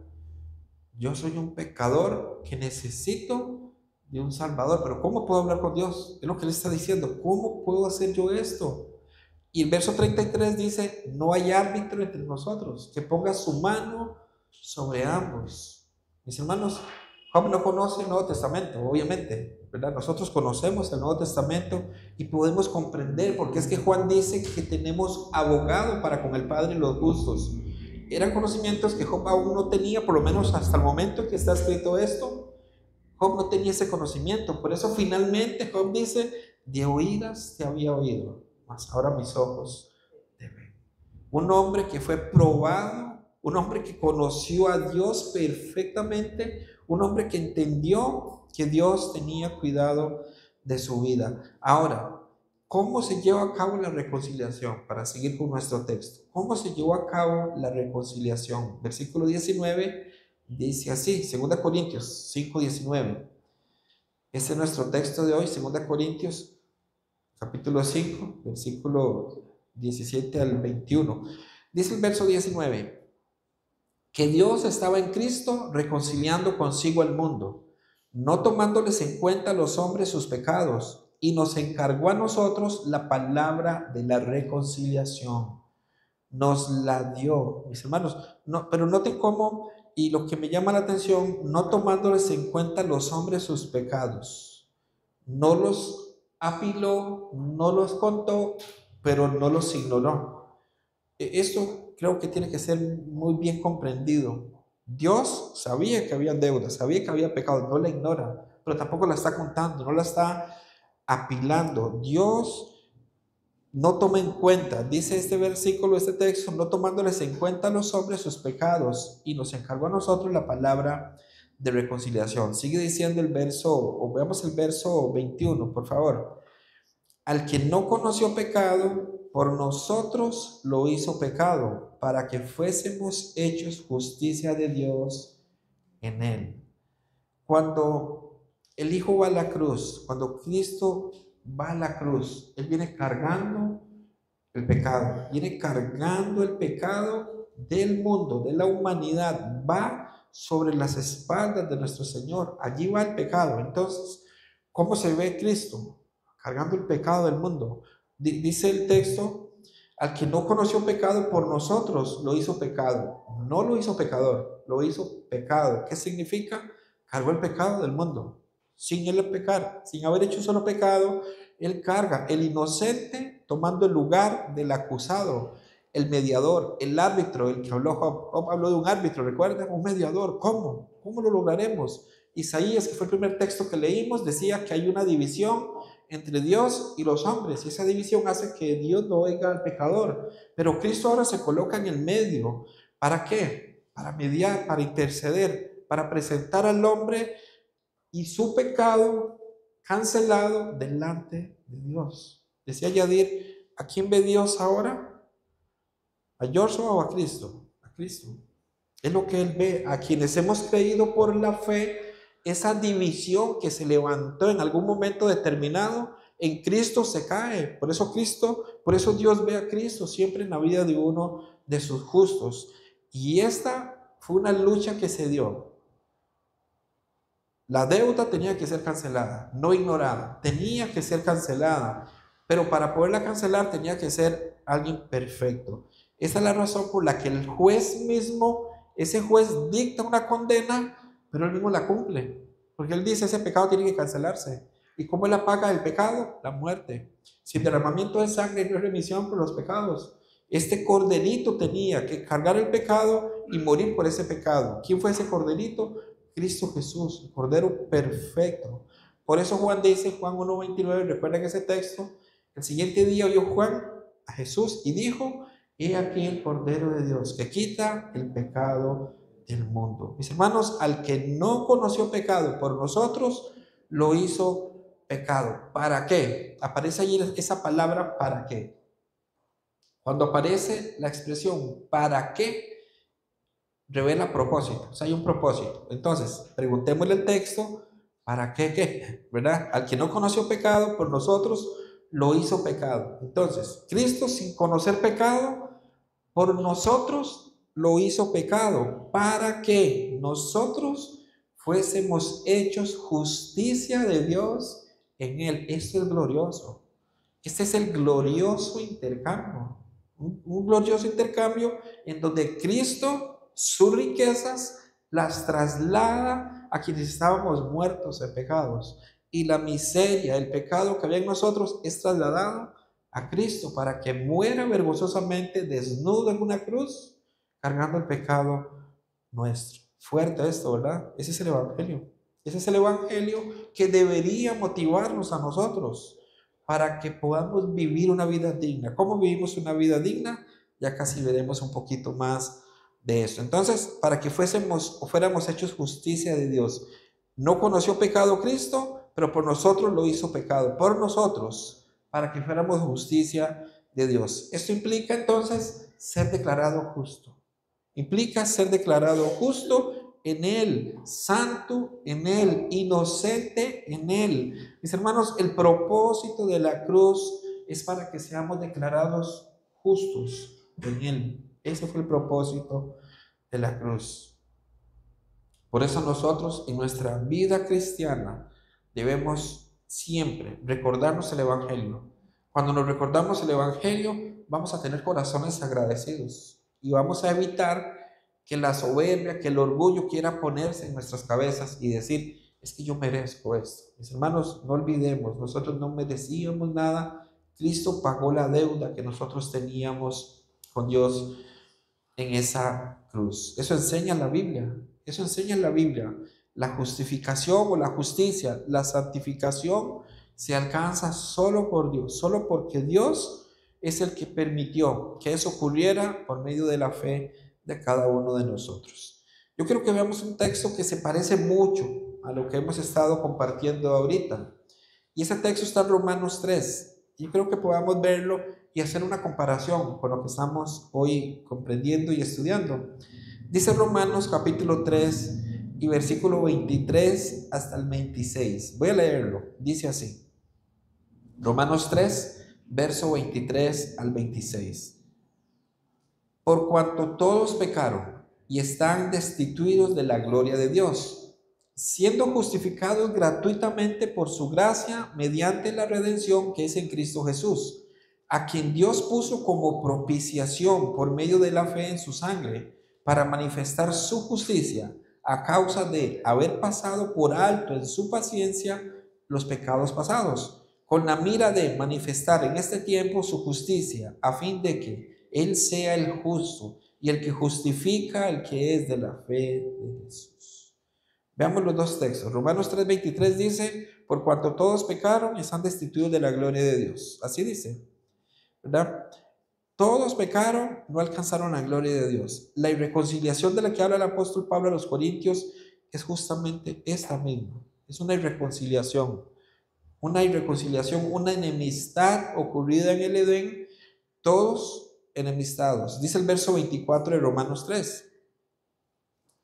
Yo soy un pecador que necesito de un Salvador, pero ¿cómo puedo hablar con Dios? Es lo que él está diciendo. ¿Cómo puedo hacer yo esto? Y el verso 33 dice, no hay árbitro entre nosotros que ponga su mano sobre ambos. Mis hermanos, Job no conoce el Nuevo Testamento, obviamente, ¿verdad? Nosotros conocemos el Nuevo Testamento y podemos comprender, porque es que Juan dice que tenemos abogado para con el Padre los justos. Eran conocimientos que Job aún no tenía, por lo menos hasta el momento en que está escrito esto. Job no tenía ese conocimiento, por eso finalmente Job dice, de oídas te había oído, mas ahora mis ojos te ven. Un hombre que fue probado, un hombre que conoció a Dios perfectamente, un hombre que entendió que Dios tenía cuidado de su vida. Ahora, ¿cómo se lleva a cabo la reconciliación? Para seguir con nuestro texto. ¿Cómo se llevó a cabo la reconciliación? Versículo 19 dice así, 2 Corintios 5:19. Este es nuestro texto de hoy, 2 Corintios capítulo 5, versículo 17 al 21. Dice el verso 19, que Dios estaba en Cristo reconciliando consigo al mundo, no tomándoles en cuenta a los hombres sus pecados, y nos encargó a nosotros la palabra de la reconciliación. Nos la dio, mis hermanos. No, pero noten cómo, y lo que me llama la atención, no tomándoles en cuenta a los hombres sus pecados. No los apiló, no los contó, pero no los ignoró. Esto creo que tiene que ser muy bien comprendido. Dios sabía que había deudas, sabía que había pecado, no la ignora, pero tampoco la está contando, no la está apilando. Dios no toma en cuenta, dice este versículo, este texto, no tomándoles en cuenta a los hombres sus pecados, y nos encargó a nosotros la palabra de reconciliación. Sigue diciendo el verso, o veamos el verso 21, por favor. Al que no conoció pecado, por nosotros lo hizo pecado, para que fuésemos hechos justicia de Dios en él. Cuando el Hijo va a la cruz, cuando Cristo va a la cruz, Él viene cargando el pecado, viene cargando el pecado del mundo, de la humanidad, va sobre las espaldas de nuestro Señor, allí va el pecado. Entonces, ¿cómo se ve Cristo? Cargando el pecado del mundo. Dice el texto, al que no conoció pecado por nosotros, lo hizo pecado. No lo hizo pecador, lo hizo pecado. ¿Qué significa? Cargó el pecado del mundo. Sin él pecar, sin haber hecho solo pecado, él carga. El inocente tomando el lugar del acusado. el mediador, el árbitro, el que habló Job habló de un árbitro, ¿recuerdan? Un mediador. ¿Cómo lo lograremos? Isaías, que fue el primer texto que leímos, decía que hay una división entre Dios y los hombres, y esa división hace que Dios no oiga al pecador. Pero Cristo ahora se coloca en el medio. ¿Para qué? Para mediar, para interceder, para presentar al hombre y su pecado cancelado delante de Dios. Decía Yadir, ¿a quién ve Dios ahora? ¿A Joshua o a Cristo? A Cristo. Es lo que Él ve. A quienes hemos creído por la fe, esa división que se levantó en algún momento determinado, en Cristo se cae. Por eso Dios ve a Cristo siempre en la vida de uno de sus justos. Y esta fue una lucha que se dio. La deuda tenía que ser cancelada, no ignorada, tenía que ser cancelada, pero para poderla cancelar tenía que ser alguien perfecto. Esa es la razón por la que el juez mismo, ese juez dicta una condena, pero él mismo la cumple, porque él dice, ese pecado tiene que cancelarse. ¿Y cómo es la paga del pecado? La muerte. Sin derramamiento de sangre no hay remisión por los pecados. Este corderito tenía que cargar el pecado y morir por ese pecado. ¿Quién fue ese corderito? Cristo Jesús, el Cordero perfecto. Por eso Juan dice, Juan 1:29, recuerden ese texto, el siguiente día oyó Juan a Jesús y dijo, he aquí el Cordero de Dios que quita el pecado del mundo. Mis hermanos, al que no conoció pecado por nosotros, lo hizo pecado. ¿Para qué? Aparece allí esa palabra, ¿para qué? Cuando aparece la expresión ¿para qué? Revela propósito, o sea, hay un propósito. Entonces, preguntémosle el texto, ¿para qué? ¿Verdad? Al que no conoció pecado, por nosotros lo hizo pecado. Entonces, Cristo, sin conocer pecado, por nosotros lo hizo pecado, para que nosotros fuésemos hechos justicia de Dios en Él. Esto es glorioso. Este es el glorioso intercambio. Un glorioso intercambio en donde Cristo sus riquezas las traslada a quienes estábamos muertos en pecados, y la miseria, el pecado que había en nosotros es trasladado a Cristo para que muera vergonzosamente desnudo en una cruz cargando el pecado nuestro. Fuerte esto, ¿verdad? Ese es el evangelio. Ese es el evangelio que debería motivarnos a nosotros para que podamos vivir una vida digna. ¿Cómo vivimos una vida digna? Ya casi veremos un poquito más de esto. Entonces, para que fuéramos hechos justicia de Dios. No conoció pecado Cristo, pero por nosotros lo hizo pecado. Por nosotros, para que fuéramos justicia de Dios. Esto implica entonces ser declarado justo. Implica ser declarado justo en Él, santo en Él, inocente en Él. Mis hermanos, el propósito de la cruz es para que seamos declarados justos en Él. Ese fue el propósito de la cruz. Por eso nosotros en nuestra vida cristiana debemos siempre recordarnos el Evangelio. Cuando nos recordamos el Evangelio, vamos a tener corazones agradecidos y vamos a evitar que la soberbia, que el orgullo quiera ponerse en nuestras cabezas y decir, es que yo merezco esto. Mis hermanos, no olvidemos, nosotros no merecíamos nada. Cristo pagó la deuda que nosotros teníamos con Dios en esa cruz. Eso enseña la Biblia. Eso enseña la Biblia. La justificación o la justicia, la santificación se alcanza solo por Dios, solo porque Dios es el que permitió que eso ocurriera por medio de la fe de cada uno de nosotros. Yo creo que veamos un texto que se parece mucho a lo que hemos estado compartiendo ahorita. Y ese texto está en Romanos 3. Y creo que podamos verlo y hacer una comparación con lo que estamos hoy comprendiendo y estudiando. Dice Romanos capítulo 3 y versículo 23 hasta el 26. Voy a leerlo. Dice así. Romanos 3, verso 23 al 26. Por cuanto todos pecaron y están destituidos de la gloria de Dios, siendo justificados gratuitamente por su gracia mediante la redención que es en Cristo Jesús, a quien Dios puso como propiciación por medio de la fe en su sangre, para manifestar su justicia a causa de haber pasado por alto en su paciencia los pecados pasados, con la mira de manifestar en este tiempo su justicia, a fin de que, Él sea el justo y el que justifica al que es de la fe de Jesús. Veamos los dos textos. Romanos 3:23 dice, por cuanto todos pecaron y están destituidos de la gloria de Dios. Así dice, ¿verdad? Todos pecaron, no alcanzaron la gloria de Dios. La irreconciliación de la que habla el apóstol Pablo a los Corintios es justamente esta misma. Es una irreconciliación, una enemistad ocurrida en el Edén, todos enemistados. Dice el verso 24 de Romanos 3,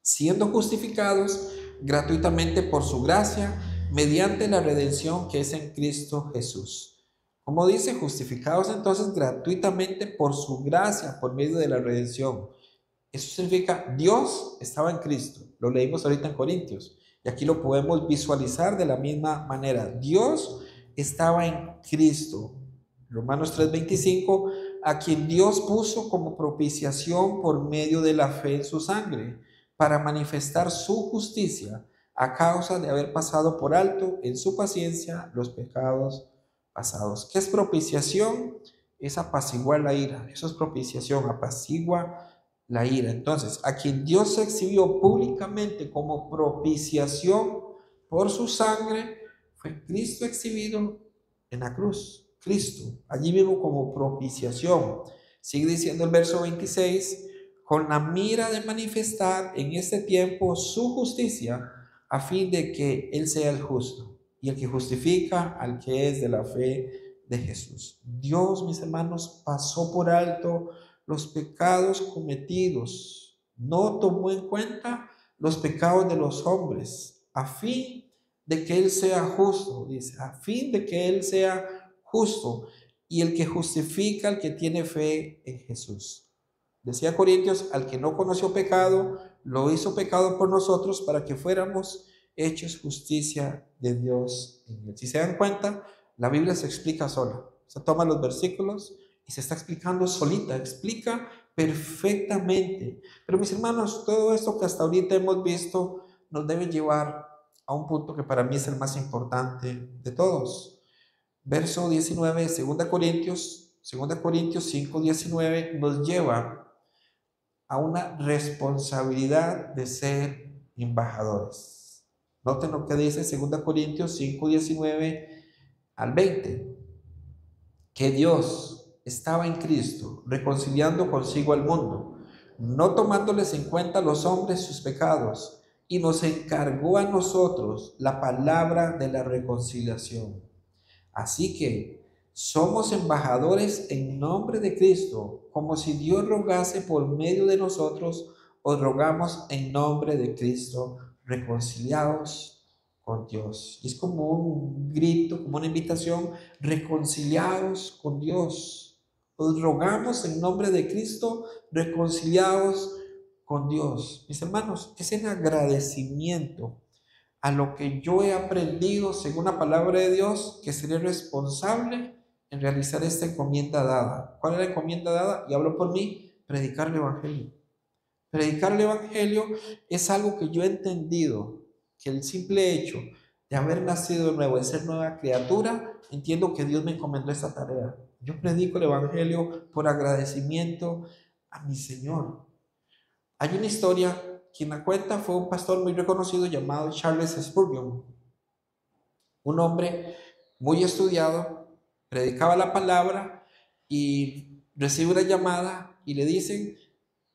siendo justificados gratuitamente por su gracia, mediante la redención que es en Cristo Jesús. Como dice, justificados entonces gratuitamente por su gracia, por medio de la redención. Eso significa, Dios estaba en Cristo. Lo leímos ahorita en Corintios. Y aquí lo podemos visualizar de la misma manera. Dios estaba en Cristo. Romanos 3:25, a quien Dios puso como propiciación por medio de la fe en su sangre, para manifestar su justicia a causa de haber pasado por alto en su paciencia los pecados pasados. ¿Qué es propiciación? Es apaciguar la ira. Eso es propiciación, apacigua la ira. Entonces, a quien Dios se exhibió públicamente como propiciación por su sangre, fue Cristo exhibido en la cruz. Cristo, allí mismo como propiciación. Sigue diciendo el verso 26, con la mira de manifestar en este tiempo su justicia, a fin de que Él sea el justo y el que justifica al que es de la fe de Jesús. Dios, mis hermanos, pasó por alto los pecados cometidos, no tomó en cuenta los pecados de los hombres, a fin de que Él sea justo, dice, a fin de que Él sea justo y el que justifica al que tiene fe en Jesús. Decía Corintios, al que no conoció pecado, lo hizo pecado por nosotros para que fuéramos hechos justicia de Dios en él. Si se dan cuenta, la Biblia se explica sola. Se toma los versículos y se está explicando solita, explica perfectamente. Pero mis hermanos, todo esto que hasta ahorita hemos visto nos debe llevar a un punto que para mí es el más importante de todos. Verso 19, 2 Corintios 5:19 nos lleva a una responsabilidad de ser embajadores. Noten lo que dice 2 Corintios 5:19 al 20, que Dios estaba en Cristo reconciliando consigo al mundo, no tomándoles en cuenta a los hombres sus pecados, y nos encargó a nosotros la palabra de la reconciliación. Así que somos embajadores en nombre de Cristo, como si Dios rogase por medio de nosotros, os rogamos en nombre de Cristo, reconciliados con Dios. Y es como un grito, como una invitación, reconciliados con Dios. Os rogamos en nombre de Cristo, reconciliados con Dios. Mis hermanos, es en agradecimiento a lo que yo he aprendido según la palabra de Dios, que seré responsable en realizar esta encomienda dada. ¿Cuál es la encomienda dada? Y hablo por mí, predicar el Evangelio. Predicar el Evangelio es algo que yo he entendido, que el simple hecho de haber nacido de nuevo, de ser nueva criatura, entiendo que Dios me encomendó esta tarea. Yo predico el Evangelio por agradecimiento a mi Señor. Hay una historia, quien la cuenta fue un pastor muy reconocido llamado Charles Spurgeon, un hombre muy estudiado, predicaba la palabra y recibe una llamada y le dicen,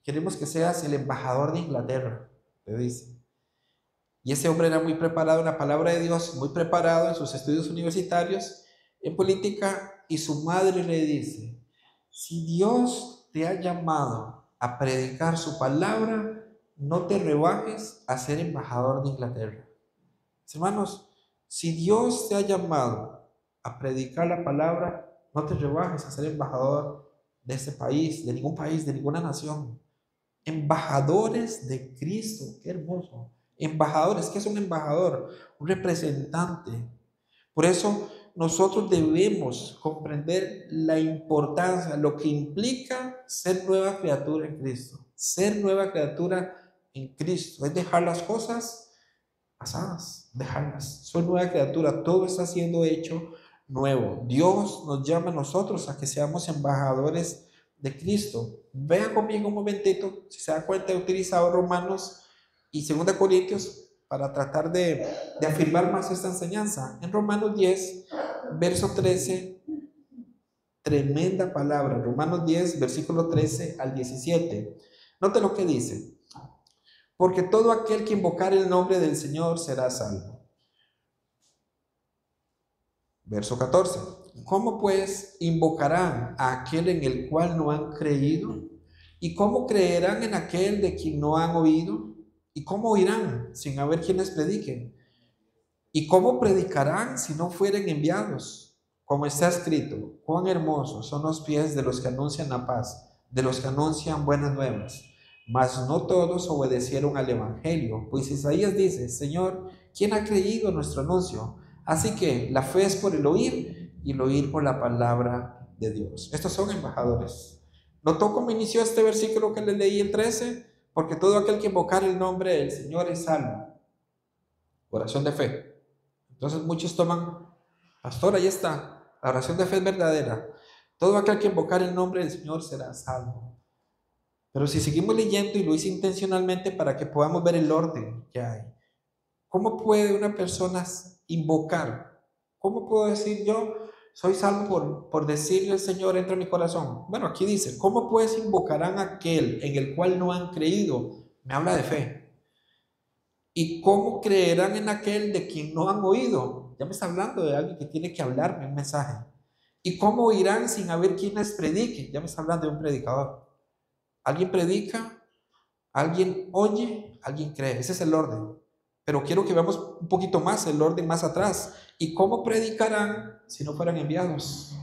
queremos que seas el embajador de Inglaterra, le dicen. Y ese hombre era muy preparado en la palabra de Dios, muy preparado en sus estudios universitarios, en política, y su madre le dice, si Dios te ha llamado a predicar su palabra, no te rebajes a ser embajador de Inglaterra. Hermanos, si Dios te ha llamado a predicar la palabra, no te rebajes a ser embajador de este país, de ninguna nación. Embajadores de Cristo, qué hermoso. Embajadores, ¿qué es un embajador? Un representante. Por eso nosotros debemos comprender la importancia, lo que implica ser nueva criatura en Cristo. Ser nueva criatura en Cristo es dejar las cosas pasadas, dejarlas. Soy nueva criatura, todo está siendo hecho nuevo. Dios nos llama a nosotros a que seamos embajadores de Cristo. Vean conmigo un momentito, si se da cuenta, he utilizado Romanos y 2 Corintios para tratar de afirmar más esta enseñanza. En Romanos 10, verso 13, tremenda palabra. Romanos 10, versículo 13 al 17. Note lo que dice: porque todo aquel que invocar el nombre del Señor será salvo. Verso 14. ¿Cómo pues invocarán a aquel en el cual no han creído? ¿Y cómo creerán en aquel de quien no han oído? ¿Y cómo oirán sin haber quienes prediquen? ¿Y cómo predicarán si no fueren enviados? Como está escrito: cuán hermosos son los pies de los que anuncian la paz, de los que anuncian buenas nuevas. Mas no todos obedecieron al evangelio, pues Isaías dice: Señor, ¿quién ha creído nuestro anuncio? Así que la fe es por el oír, y el oír por la palabra de Dios. Estos son embajadores. ¿Notó cómo inició este versículo que le leí, el 13? Porque todo aquel que invocar el nombre del Señor es salvo. Oración de fe. Entonces muchos toman: pastor, ahí está, la oración de fe es verdadera. Todo aquel que invocar el nombre del Señor será salvo. Pero si seguimos leyendo, y lo hice intencionalmente para que podamos ver el orden que hay. ¿Cómo puede una persona invocar? ¿Cómo puedo decir yo soy salvo por decirle al Señor entra en mi corazón? Bueno, aquí dice: ¿cómo pues invocarán a aquel en el cual no han creído? Me habla de fe. ¿Y cómo creerán en aquel de quien no han oído? Ya me está hablando de alguien que tiene que hablarme un mensaje. ¿Y cómo oirán sin haber quienes prediquen? Ya me está hablando de un predicador. Alguien predica, alguien oye, alguien cree. Ese es el orden. Pero quiero que veamos un poquito más el orden más atrás. ¿Y cómo predicarán si no fueran enviados?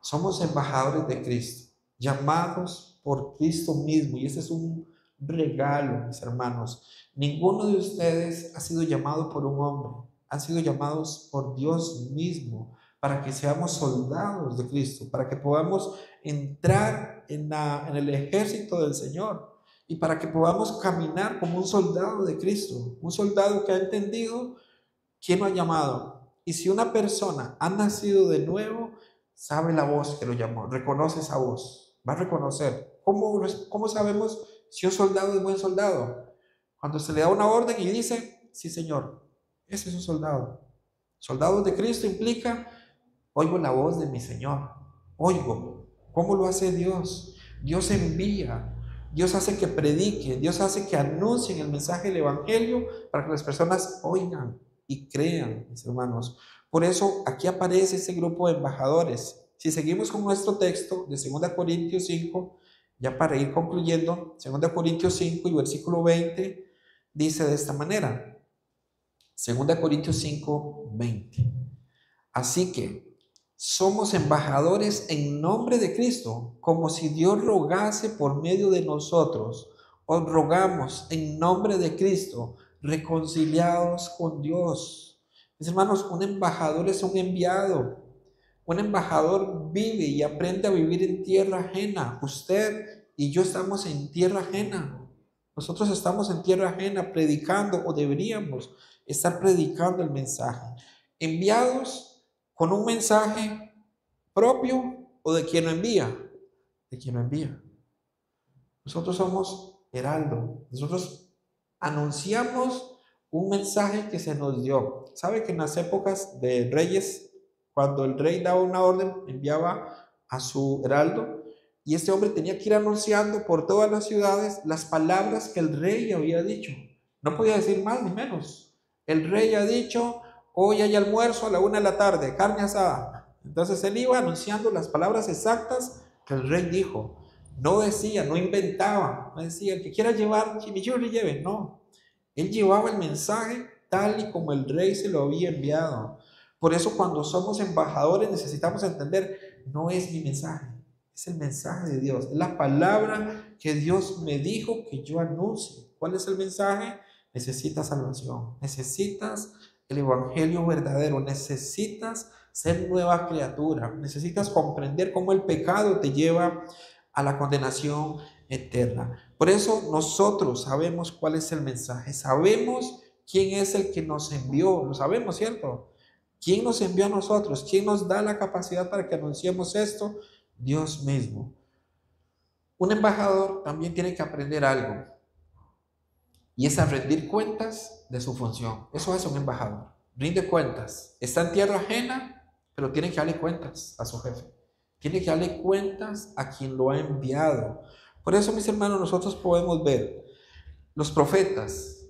Somos embajadores de Cristo, llamados por Cristo mismo. Y ese es un regalo, mis hermanos. Ninguno de ustedes ha sido llamado por un hombre. Han sido llamados por Dios mismo, para que seamos soldados de Cristo, para que podamos entrar en el ejército del Señor, y para que podamos caminar como un soldado de Cristo, un soldado que ha entendido quién lo ha llamado. Y si una persona ha nacido de nuevo, sabe la voz que lo llamó, reconoce esa voz, va a reconocer. ¿Cómo sabemos si un soldado es buen soldado? Cuando se le da una orden y dice: sí, Señor, ese es un soldado. Soldados de Cristo implica: oigo la voz de mi Señor, oigo. ¿Cómo lo hace Dios? Dios envía, Dios hace que prediquen, Dios hace que anuncien el mensaje del Evangelio para que las personas oigan y crean, mis hermanos. Por eso aquí aparece ese grupo de embajadores. Si seguimos con nuestro texto de 2 Corintios 5, ya para ir concluyendo, 2 Corintios 5 y versículo 20, dice de esta manera, 2 Corintios 5, 20. Así que somos embajadores en nombre de Cristo, como si Dios rogase por medio de nosotros. Os rogamos en nombre de Cristo, reconciliados con Dios. Mis hermanos, un embajador es un enviado. Un embajador vive y aprende a vivir en tierra ajena. Usted y yo estamos en tierra ajena. Nosotros estamos en tierra ajena predicando, o deberíamos estar predicando el mensaje. Enviados con un mensaje propio, o de quien lo envía, de quien lo envía. Nosotros somos heraldo. Nosotros anunciamos un mensaje que se nos dio. ¿Sabe que en las épocas de reyes, cuando el rey daba una orden, enviaba a su heraldo, y este hombre tenía que ir anunciando por todas las ciudades las palabras que el rey había dicho? No podía decir más ni menos. El rey ha dicho: hoy hay almuerzo a la 1 de la tarde, carne asada. Entonces él iba anunciando las palabras exactas que el rey dijo. No decía, no inventaba, no decía: el que quiera llevar chimichurri lleve. No, él llevaba el mensaje tal y como el rey se lo había enviado. Por eso, cuando somos embajadores, necesitamos entender: no es mi mensaje, es el mensaje de Dios, es la palabra que Dios me dijo que yo anuncie. ¿Cuál es el mensaje? Necesitas salvación, necesitas el evangelio verdadero, necesitas ser nueva criatura, necesitas comprender cómo el pecado te lleva a la condenación eterna. Por eso nosotros sabemos cuál es el mensaje, sabemos quién es el que nos envió, lo sabemos, ¿cierto? ¿Quién nos envió a nosotros? ¿Quién nos da la capacidad para que anunciemos esto? Dios mismo. Un embajador también tiene que aprender algo, y es a rendir cuentas de su función. Eso es un embajador. Rinde cuentas. Está en tierra ajena, pero tiene que darle cuentas a su jefe. Tiene que darle cuentas a quien lo ha enviado. Por eso, mis hermanos, nosotros podemos ver los profetas,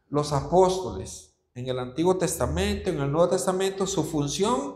los apóstoles, en el Antiguo Testamento, en el Nuevo Testamento, su función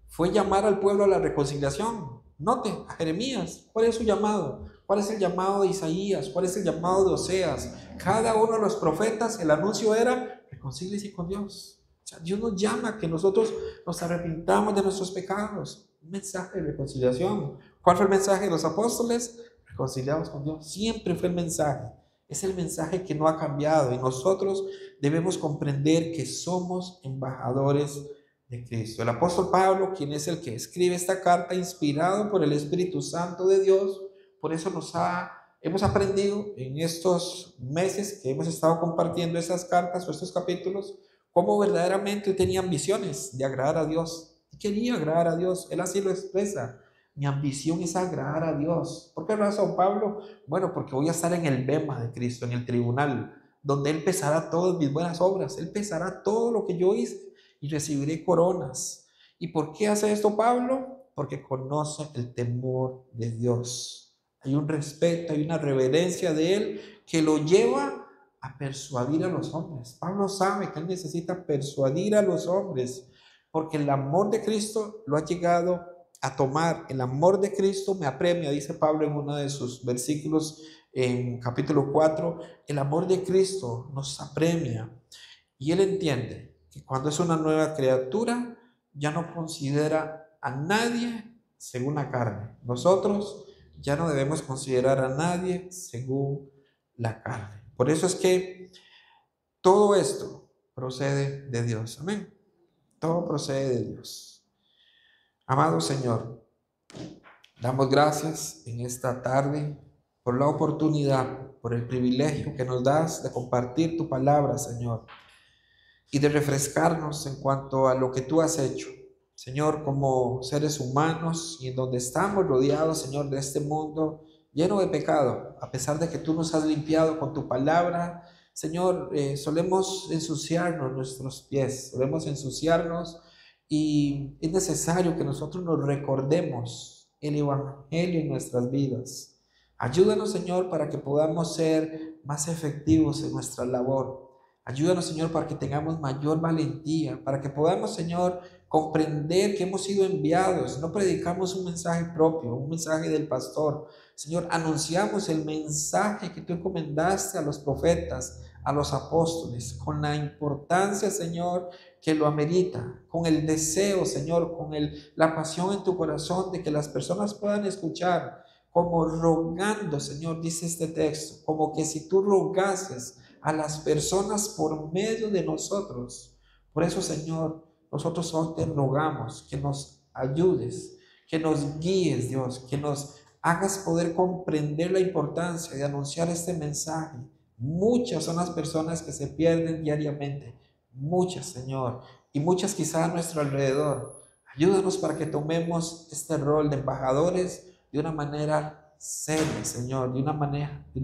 fue llamar al pueblo a la reconciliación. Note, a Jeremías, ¿cuál es su llamado? ¿Cuál es el llamado de Isaías? ¿Cuál es el llamado de Oseas? Cada uno de los profetas, el anuncio era: reconcíliese con Dios. O sea, Dios nos llama a que nosotros nos arrepintamos de nuestros pecados. Un mensaje de reconciliación. ¿Cuál fue el mensaje de los apóstoles? Reconciliados con Dios. Siempre fue el mensaje. Es el mensaje que no ha cambiado, y nosotros debemos comprender que somos embajadores de Cristo. El apóstol Pablo, quien es el que escribe esta carta, inspirado por el Espíritu Santo de Dios, por eso hemos aprendido en estos meses que hemos estado compartiendo estas cartas o estos capítulos, cómo verdaderamente tenía ambiciones de agradar a Dios. Y quería agradar a Dios. Él así lo expresa: mi ambición es agradar a Dios. ¿Por qué razón, Pablo? Bueno, porque voy a estar en el bema de Cristo, en el tribunal, donde Él pesará todas mis buenas obras. Él pesará todo lo que yo hice y recibiré coronas. ¿Y por qué hace esto Pablo? Porque conoce el temor de Dios. Hay un respeto, hay una reverencia de Él que lo lleva a persuadir a los hombres. Pablo sabe que él necesita persuadir a los hombres, porque el amor de Cristo lo ha llegado a tomar. El amor de Cristo me apremia, dice Pablo en uno de sus versículos en capítulo 4. El amor de Cristo nos apremia, y él entiende que cuando es una nueva criatura ya no considera a nadie según la carne. Nosotros ya no debemos considerar a nadie según la carne. Por eso es que todo esto procede de Dios. Amén. Todo procede de Dios. Amado Señor, damos gracias en esta tarde por la oportunidad, por el privilegio que nos das de compartir tu palabra, Señor, y de refrescarnos en cuanto a lo que tú has hecho, Señor, como seres humanos, y en donde estamos rodeados, Señor, de este mundo lleno de pecado. A pesar de que tú nos has limpiado con tu palabra, Señor, solemos ensuciarnos nuestros pies, solemos ensuciarnos, y es necesario que nosotros nos recordemos el Evangelio en nuestras vidas. Ayúdanos, Señor, para que podamos ser más efectivos en nuestra labor. Ayúdanos, Señor, para que tengamos mayor valentía, para que podamos, Señor, comprender que hemos sido enviados. No predicamos un mensaje propio, un mensaje del pastor. Señor, anunciamos el mensaje que tú encomendaste a los profetas, a los apóstoles, con la importancia, Señor, que lo amerita, con el deseo, Señor, con la pasión en tu corazón de que las personas puedan escuchar, como rogando, Señor, dice este texto, como que si tú rogases a las personas por medio de nosotros. Por eso, Señor, nosotros hoy te rogamos que nos ayudes, que nos guíes, Dios, que nos hagas poder comprender la importancia de anunciar este mensaje. Muchas son las personas que se pierden diariamente, muchas, Señor, y muchas quizá a nuestro alrededor. Ayúdanos para que tomemos este rol de embajadores de una manera seria, Señor, de una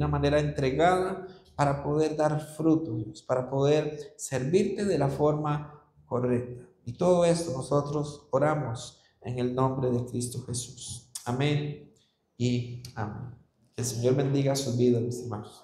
manera entregada, para poder dar fruto, Dios, para poder servirte de la forma correcta. Y todo esto nosotros oramos en el nombre de Cristo Jesús. Amén y amén. Que el Señor bendiga sus vidas, mis hermanos.